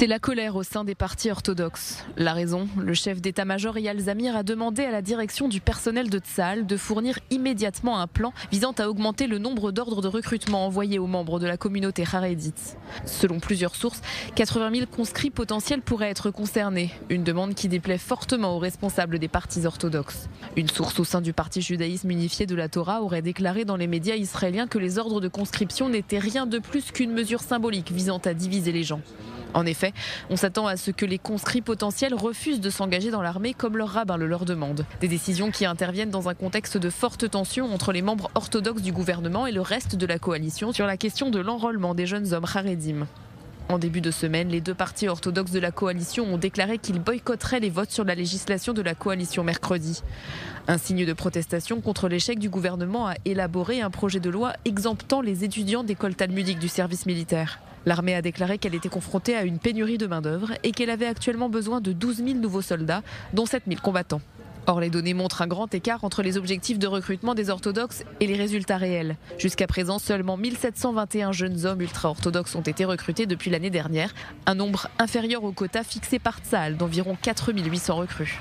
C'est la colère au sein des partis orthodoxes. La raison, le chef d'état-major Eyal Zamir a demandé à la direction du personnel de Tsahal de fournir immédiatement un plan visant à augmenter le nombre d'ordres de recrutement envoyés aux membres de la communauté harédite. Selon plusieurs sources, 80 000 conscrits potentiels pourraient être concernés, une demande qui déplaît fortement aux responsables des partis orthodoxes. Une source au sein du parti judaïsme unifié de la Torah aurait déclaré dans les médias israéliens que les ordres de conscription n'étaient rien de plus qu'une mesure symbolique visant à diviser les gens. En effet, on s'attend à ce que les conscrits potentiels refusent de s'engager dans l'armée comme leur rabbin le leur demande. Des décisions qui interviennent dans un contexte de forte tension entre les membres orthodoxes du gouvernement et le reste de la coalition sur la question de l'enrôlement des jeunes hommes haredim. En début de semaine, les deux partis orthodoxes de la coalition ont déclaré qu'ils boycotteraient les votes sur la législation de la coalition mercredi. Un signe de protestation contre l'échec du gouvernement à élaborer un projet de loi exemptant les étudiants d'école talmudique du service militaire. L'armée a déclaré qu'elle était confrontée à une pénurie de main-d'œuvre et qu'elle avait actuellement besoin de 12 000 nouveaux soldats, dont 7 000 combattants. Or, les données montrent un grand écart entre les objectifs de recrutement des orthodoxes et les résultats réels. Jusqu'à présent, seulement 1721 jeunes hommes ultra-orthodoxes ont été recrutés depuis l'année dernière, un nombre inférieur au quota fixé par Tsahal d'environ 4 800 recrues.